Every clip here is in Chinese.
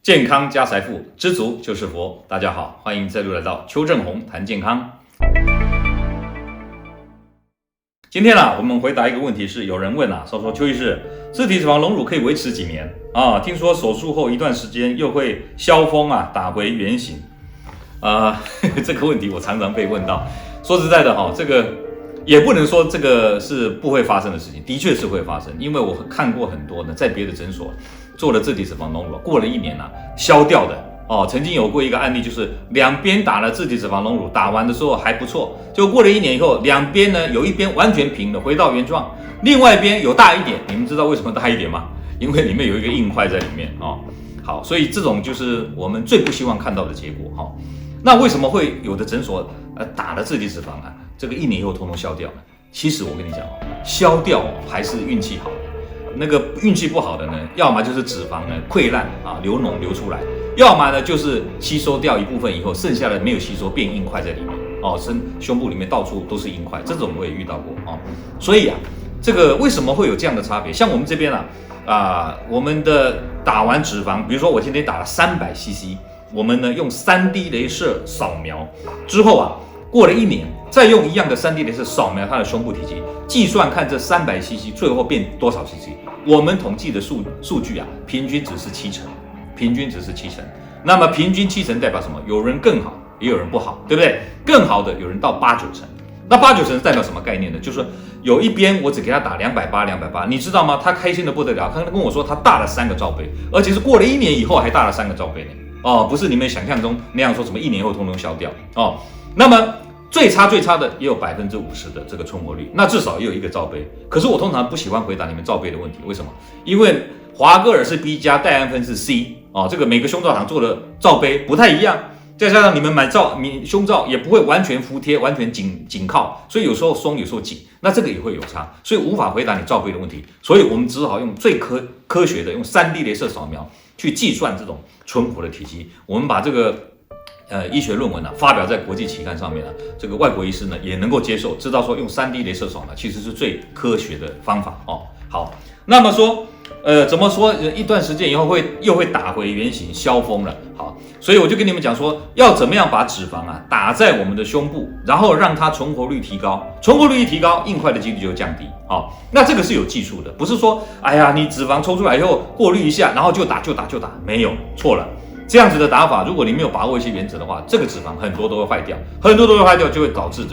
健康加财富，知足就是福。大家好，欢迎再度来到邱正红谈健康。今天我们回答一个问题是，有人问说邱医师，自体脂肪隆乳可以维持几年啊？听说手术后一段时间又会消风打回原形这个问题我常常被问到。说实在的这个也不能说这个是不会发生的事情，的确是会发生，因为我看过很多在别的诊所做了自体脂肪隆乳，过了1年消掉的曾经有过一个案例，就是两边打了自体脂肪隆乳，打完的时候还不错，就过了1年以后，两边呢有一边完全平了，回到原状，另外一边有大一点。你们知道为什么大一点吗？因为里面有一个硬块在里面好，所以这种就是我们最不希望看到的结果那为什么会有的诊所打了自体脂肪这个1年以后通通消掉呢？其实我跟你讲消掉还是运气好的。那个运气不好的呢，要么就是脂肪呢溃烂流脓流出来，要么呢就是吸收掉一部分以后，剩下的没有吸收变硬块在里面胸部里面到处都是硬块，这种我也遇到过所以这个为什么会有这样的差别？像我们这边我们的打完脂肪，比如说我今天打了300cc， 我们呢用3D 雷射扫描之后过了1年，再用一样的3D 雷射扫描它的胸部体积，计算看这300cc 最后变多少 cc。我们统计的数据平均值是7成，平均值是7成。那么平均7成代表什么？有人更好，也有人不好，对不对？更好的有人到8、9成。那8、9成代表什么概念呢？就是有一边我只给他打280，你知道吗？他开心的不得了，他跟我说他大了3个罩杯，而且是过了1年以后还大了3个罩杯呢。不是你们想象中那样说什么1年后通通消掉那么最差的也有50%的这个存活率，那至少也有1个罩杯。可是我通常不喜欢回答你们罩杯的问题，为什么？因为华歌尔是 B 加，戴安芬是 C 这个每个胸罩厂做的罩杯不太一样，再加上你们买胸罩也不会完全服帖，完全紧靠，所以有时候松有时候紧，那这个也会有差，所以无法回答你罩杯的问题。所以我们只好用最科学的用3D 雷射扫描去计算这种存活的体积。我们把这个医学论文发表在国际期刊上面这个外国医师呢也能够接受，知道说用3D 雷射扫描其实是最科学的方法好，那么说怎么说一段时间以后又会打回原形消风了。好，所以我就跟你们讲说，要怎么样把脂肪打在我们的胸部，然后让它存活率提高，存活率一提高，硬块的几率就会降低。那这个是有技术的，不是说你脂肪抽出来以后过滤一下，然后就打，没有，错了。这样子的打法，如果你没有把握一些原则的话，这个脂肪很多都会坏掉，就会导致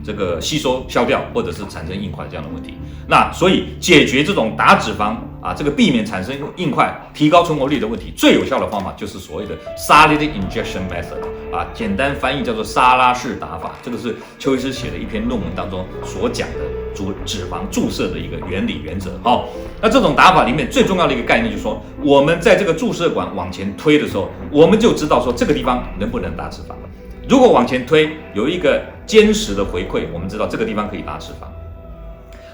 这个吸收消掉，或者是产生硬块这样的问题。那所以解决这种打脂肪这个避免产生硬块、提高存活率的问题，最有效的方法就是所谓的 Solid Injection Method 简单翻译叫做沙拉式打法。这个是邱医师写的一篇论文当中所讲的脂肪注射的一个原理原则。那这种打法里面最重要的一个概念就是说，我们在这个注射管往前推的时候，我们就知道说这个地方能不能打脂肪。如果往前推有一个坚实的回馈，我们知道这个地方可以打脂肪。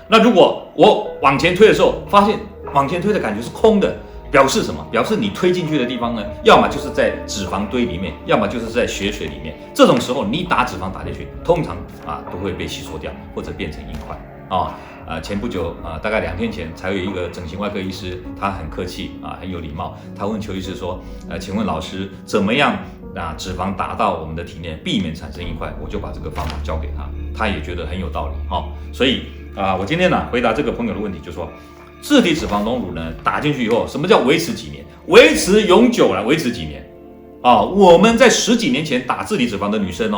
那如果我往前推的时候发现往前推的感觉是空的，表示什么？表示你推进去的地方呢，要么就是在脂肪堆里面，要么就是在血水里面。这种时候你打脂肪打进去，通常都会被吸收掉，或者变成硬块前不久大概2天前才有一个整形外科医师，他很客气很有礼貌，他问邱医师说请问老师怎么样脂肪打到我们的体内，避免产生硬块？我就把这个方法教给他，他也觉得很有道理所以我今天回答这个朋友的问题，就是说自体脂肪隆乳呢打进去以后，什么叫维持几年？维持永久了，维持几年我们在10几年前打自体脂肪的女生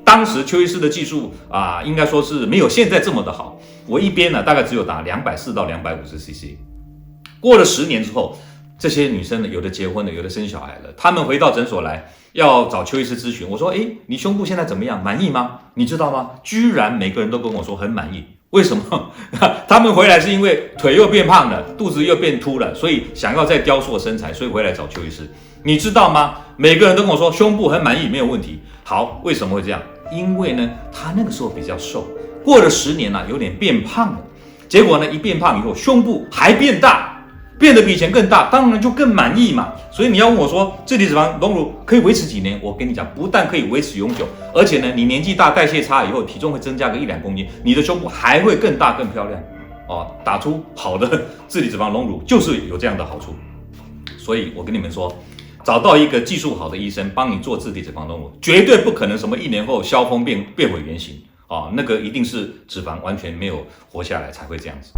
当时邱医师的技术应该说是没有现在这么的好。我一边大概只有打240到250cc。过了10年之后，这些女生呢，有的结婚了，有的生小孩了，她们回到诊所来要找邱医师咨询。我说你胸部现在怎么样？满意吗？你知道吗？居然每个人都跟我说很满意。为什么？他们回来是因为腿又变胖了，肚子又变凸了，所以想要再雕塑身材，所以回来找邱医师。你知道吗？每个人都跟我说胸部很满意，没有问题。好，为什么会这样？因为呢，他那个时候比较瘦，过了10年有点变胖了。结果呢，一变胖以后，胸部还变大，变得比以前更大，当然就更满意嘛。所以你要问我说，自体脂肪隆乳可以维持几年？我跟你讲，不但可以维持永久，而且呢，你年纪大、代谢差以后，体重会增加个1-2公斤，你的胸部还会更大、更漂亮。打出好的自体脂肪隆乳就是有这样的好处。所以我跟你们说，找到一个技术好的医生帮你做自体脂肪隆乳，绝对不可能什么1年后消风变回原形啊，那个一定是脂肪完全没有活下来才会这样子。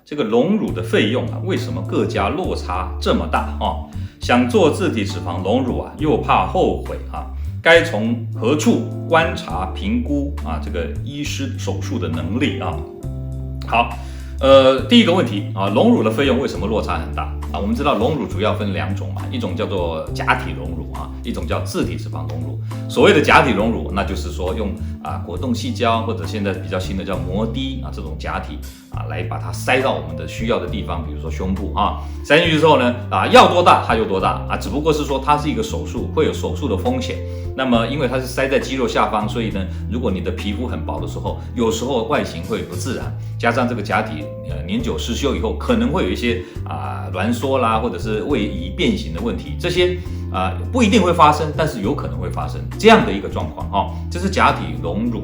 这个隆乳的费用啊，为什么各家落差这么大啊？想做自体脂肪隆乳啊，又怕后悔啊，该从何处观察评估啊这个医师手术的能力啊？好，第一个问题啊，隆乳的费用为什么落差很大啊？我们知道隆乳主要分2种嘛，一种叫做假体隆乳啊，一种叫自体脂肪隆乳。所谓的假体隆乳，那就是说用果冻矽胶或者现在比较新的叫摩的啊这种假体来把它塞到我们的需要的地方，比如说胸部塞进去之后呢要多大它有多大只不过是说它是一个手术，会有手术的风险。那么因为它是塞在肌肉下方，所以呢，如果你的皮肤很薄的时候，有时候外形会不自然，加上这个假体年久失修以后，可能会有一些挛缩啦，或者是位移变形的问题，这些不一定会发生，但是有可能会发生这样的一个状况这是假体隆乳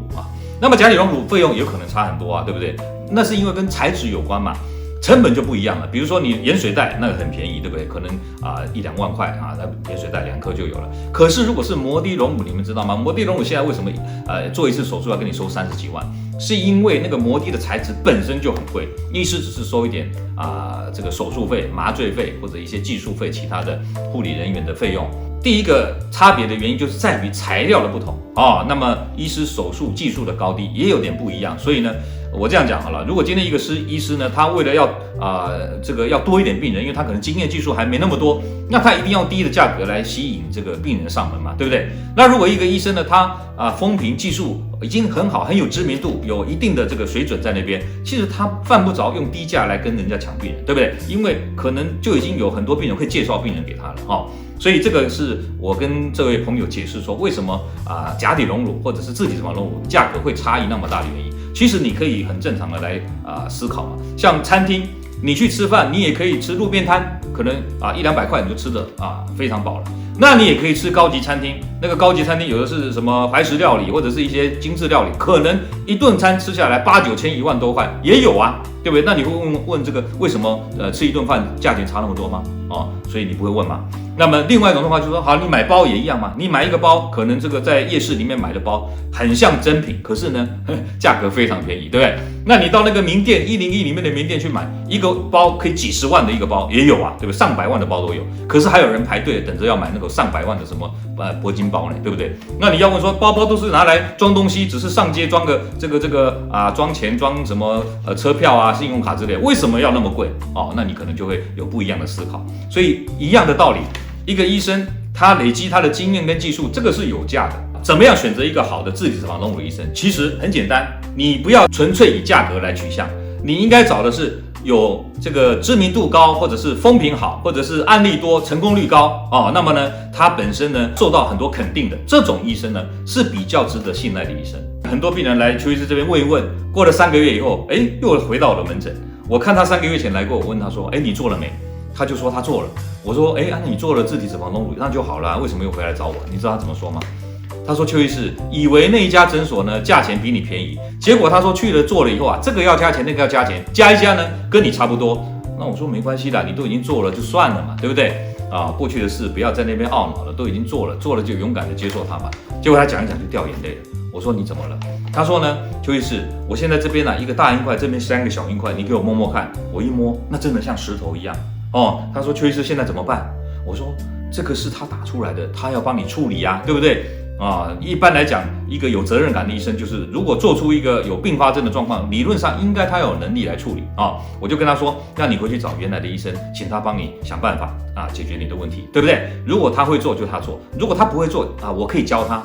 那么假体隆乳费用有可能差很多对不对？那是因为跟材质有关嘛。成本就不一样了，比如说你盐水袋那个很便宜，对不对？可能1-2万块那盐水袋2颗就有了。可是如果是摩的隆乳，你们知道吗？摩的隆乳现在为什么做一次手术要跟你收30几万？是因为那个摩的的材质本身就很贵，医师只是收一点这个手术费、麻醉费或者一些技术费、其他的护理人员的费用。第一个差别的原因就是在于材料的不同那么医师手术技术的高低也有点不一样，所以呢，我这样讲好了，如果今天一个医师呢，他为了要这个要多一点病人，因为他可能经验技术还没那么多，那他一定要低的价格来吸引这个病人上门嘛，对不对？那如果一个医生呢，他风评技术已经很好，很有知名度，有一定的这个水准在那边，其实他犯不着用低价来跟人家抢病人，对不对？因为可能就已经有很多病人会介绍病人给他了所以这个是我跟这位朋友解释说，为什么假体隆乳或者是自体脂肪隆乳价格会差异那么大的原因。其实你可以很正常的来思考嘛，像餐厅你去吃饭，你也可以吃路边摊，可能100-200块你就吃的非常饱了。那你也可以吃高级餐厅，那个高级餐厅有的是什么怀石料理或者是一些精致料理，可能一顿餐吃下来8、9千、1万多块也有对不对？那你会问这个为什么吃一顿饭价钱差那么多吗？所以你不会问嘛。那么另外一种方法就是说，好，你买包也一样嘛，你买一个包，可能这个在夜市里面买的包很像真品，可是呢价格非常便宜，对不对？那你到那个名店101里面的名店去买一个包，可以几十万的一个包也有对不对？上百万的包都有，可是还有人排队等着要买那个上百万的什么铂金包呢，对不对？那你要问说，包包都是拿来装东西，只是上街装个这个装钱装什么车票信用卡之类，为什么要那么贵那你可能就会有不一样的思考。所以一样的道理，一个医生他累积他的经验跟技术，这个是有价的。怎么样选择一个好的自体脂肪隆乳医生？其实很简单，你不要纯粹以价格来取向，你应该找的是有这个知名度高，或者是风评好，或者是案例多、成功率高那么呢，他本身呢受到很多肯定的这种医生呢，是比较值得信赖的医生。很多病人来邱医师这边问一问，过了3个月以后，又回到我的门诊。我看他3个月前来过，我问他说，你做了没？他就说他做了。我说，那你做了自体脂肪隆乳，那就好了，为什么又回来找我？你知道他怎么说吗？他说，邱医师以为那一家诊所呢价钱比你便宜，结果他说去了做了以后这个要加钱，那个要加钱，加一加呢跟你差不多。那我说没关系的，你都已经做了就算了嘛，对不对？过去的事不要在那边懊恼了，都已经做了就勇敢的接受它吧。结果他讲一讲就掉眼泪了。我说你怎么了？他说呢，邱医师，我现在这边一个大硬块，这边3个小硬块，你给我摸摸看。我一摸，那真的像石头一样他说邱医师现在怎么办？我说这个是他打出来的，他要帮你处理对不对？一般来讲，一个有责任感的医生，就是如果做出一个有并发症的状况，理论上应该他有能力来处理我就跟他说，让你回去找原来的医生，请他帮你想办法解决你的问题，对不对？如果他会做就他做，如果他不会做我可以教他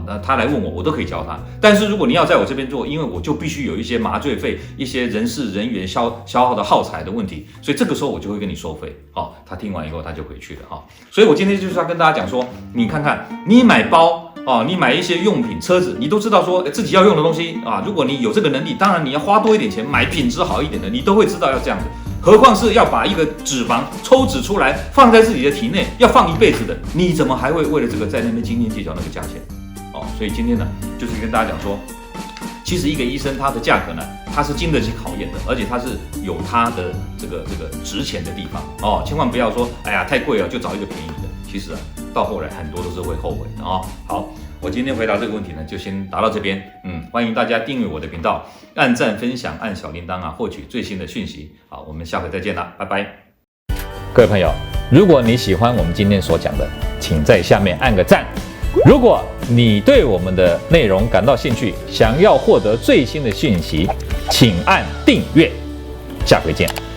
那他来问我都可以教他。但是如果你要在我这边做，因为我就必须有一些麻醉费、一些人事人员消耗的耗材的问题，所以这个时候我就会跟你收费他听完以后他就回去了所以我今天就是要跟大家讲说，你看看你买包你买一些用品、车子，你都知道说自己要用的东西如果你有这个能力，当然你要花多一点钱买品质好一点的，你都会知道要这样子。何况是要把一个脂肪抽脂出来放在自己的体内，要放一辈子的，你怎么还会为了这个在那边斤斤计较那个价钱所以今天呢，就是跟大家讲说，其实一个医生他的价格呢，它是经得起考验的，而且它是有它的这个值钱的地方哦。千万不要说，哎呀太贵了，就找一个便宜的。其实啊，到后来很多都是会后悔的哦。好，我今天回答这个问题呢，就先答到这边。欢迎大家订阅我的频道，按赞分享，按小铃铛啊，获取最新的讯息。好，我们下回再见啦，拜拜。各位朋友，如果你喜欢我们今天所讲的，请在下面按个赞。如果你对我们的内容感到兴趣，想要获得最新的讯息，请按订阅。下回见。